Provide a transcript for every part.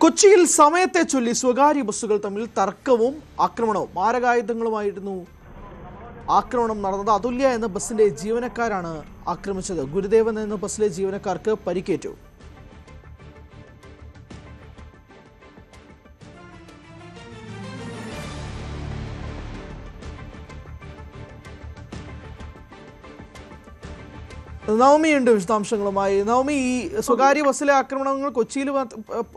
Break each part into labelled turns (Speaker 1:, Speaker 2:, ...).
Speaker 1: കൊച്ചിയിൽ സമയത്തെ ചൊല്ലി സ്വകാര്യ ബസ്സുകൾ തമ്മിൽ തർക്കവും ആക്രമണവും മാരകായുധങ്ങളുമായിരുന്നു ആക്രമണം നടന്നത്. അതുല്യ എന്ന ബസ്സിന്റെ ജീവനക്കാരാണ് ആക്രമിച്ചത്. ഗുരുദേവൻ എന്ന ബസ്സിലെ ജീവനക്കാർക്ക് പരിക്കേറ്റു. നവമിയുണ്ട് വിശദാംശങ്ങളുമായി. നവമി, ഈ സ്വകാര്യ ബസ്സിലെ ആക്രമണങ്ങൾ കൊച്ചിയിൽ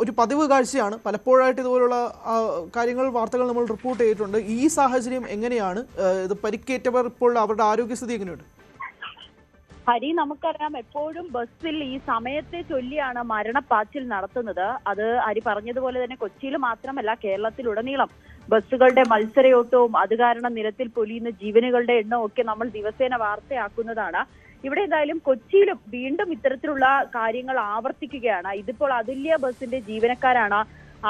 Speaker 1: ഒരു പതിവ് കാഴ്ചയാണ്. പലപ്പോഴായിട്ട് ഇതുപോലുള്ള കാര്യങ്ങൾ, വാർത്തകൾ നമ്മൾ റിപ്പോർട്ട് ചെയ്തിട്ടുണ്ട്. ഈ സാഹചര്യം എങ്ങനെയാണ്? ഇത് പരിക്കേറ്റവർ ഇപ്പോൾ അവരുടെ ആരോഗ്യസ്ഥിതി എങ്ങനെയുണ്ട്?
Speaker 2: ഹരി, നമുക്കറിയാം എപ്പോഴും ബസ്സിൽ ഈ സമയത്തെ ചൊല്ലിയാണ് മരണപ്പാച്ചിൽ നടത്തുന്നത്. അത് ഹരി പറഞ്ഞതുപോലെ തന്നെ കൊച്ചിയിൽ മാത്രമല്ല, കേരളത്തിലുടനീളം ബസ്സുകളുടെ മത്സരയോട്ടവും അത് കാരണം നിരത്തിൽ പൊലിയുന്ന ജീവനുകളുടെ എണ്ണവും ഒക്കെ നമ്മൾ ദിവസേന വാർത്തയാക്കുന്നതാണ്. ഇവിടെ എന്തായാലും കൊച്ചിയിലും വീണ്ടും ഇത്തരത്തിലുള്ള കാര്യങ്ങൾ ആവർത്തിക്കുകയാണ്. ഇതിപ്പോൾ അതുല്യ ബസ്സിന്റെ ജീവനക്കാരാണ്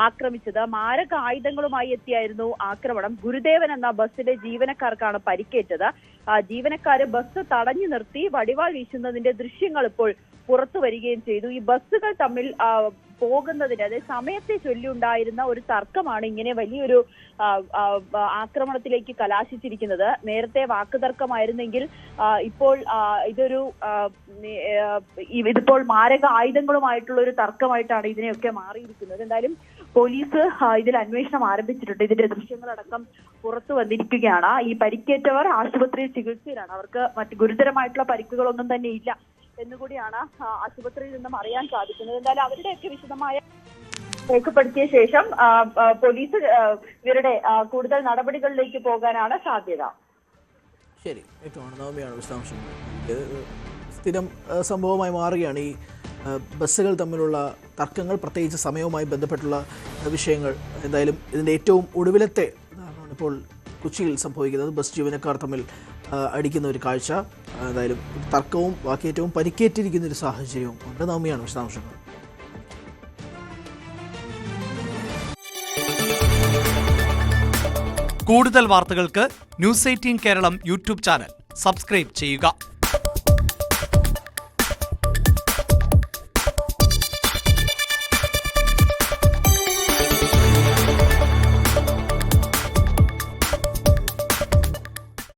Speaker 2: ആക്രമിച്ചത്. മാരക ആയുധങ്ങളുമായി എത്തിയായിരുന്നു ആക്രമണം. ഗുരുദേവൻ എന്ന ബസ്സിലെ ജീവനക്കാർക്കാണ് പരിക്കേറ്റത്. ജീവനക്കാര് ബസ് തടഞ്ഞു നിർത്തി വടിവാൾ വീശുന്നതിന്റെ ദൃശ്യങ്ങൾ ഇപ്പോൾ പുറത്തു വരികയും ചെയ്തു. ഈ ബസ്സുകൾ തമ്മിൽ പോകുന്നതിന്, അതായത് സമയത്തെ ചൊല്ലിയുണ്ടായിരുന്ന ഒരു തർക്കമാണ് ഇങ്ങനെ വലിയൊരു ആക്രമണത്തിലേക്ക് കലാശിച്ചിരിക്കുന്നത്. നേരത്തെ വാക്കുതർക്കമായിരുന്നെങ്കിൽ ഇപ്പോൾ ഇതിപ്പോൾ മാരക ആയുധങ്ങളുമായിട്ടുള്ള ഒരു തർക്കമായിട്ടാണ് ഇതിനെയൊക്കെ മാറിയിരിക്കുന്നത്. എന്തായാലും പോലീസ് ഇതിൽ അന്വേഷണം ആരംഭിച്ചിട്ടുണ്ട്. ഇതിന്റെ ദൃശ്യങ്ങളടക്കം പുറത്തു വന്നിരിക്കുകയാണ്. ഈ പരിക്കേറ്റവർ ആശുപത്രിയിൽ ചികിത്സയിലാണ്. അവർക്ക് മറ്റ് ഗുരുതരമായിട്ടുള്ള പരിക്കുകളൊന്നും തന്നെ ഇല്ല എന്നുകൂടിയാണ് ആശുപത്രിയിൽ നിന്നും അറിയാൻ സാധിക്കുന്നത്. എന്തായാലും അവരുടെയൊക്കെ വിശദമായ രേഖപ്പെടുത്തിയ ശേഷം പോലീസ് ഇവരുടെ കൂടുതൽ നടപടികളിലേക്ക് പോകാനാണ് സാധ്യത.
Speaker 1: ശരി, ഏറ്റവും നവമിയാണ് വിശദാംശങ്ങൾ. സ്ഥിരം സംഭവമായി മാറുകയാണ് ഈ ബസ്സുകൾ തമ്മിലുള്ള തർക്കങ്ങൾ, പ്രത്യേകിച്ച് സമയവുമായി ബന്ധപ്പെട്ടുള്ള വിഷയങ്ങൾ. എന്തായാലും ഇതിൻ്റെ ഏറ്റവും ഒടുവിലത്തെ ഇതാണ് ഇപ്പോൾ കൊച്ചിയിൽ സംഭവിക്കുന്നത്. ബസ് ജീവനക്കാർ തമ്മിൽ അടിക്കുന്ന ഒരു കാഴ്ച. എന്തായാലും തർക്കവും വാക്കേറ്റവും പരിക്കേറ്റിരിക്കുന്ന ഒരു സാഹചര്യവും ഉണ്ട്. നവമിയാണ് വിശദാംശങ്ങൾ.
Speaker 3: കൂടുതൽ വാർത്തകൾക്ക് news 18 Keralam YouTube channel subscribe ചെയ്യുക.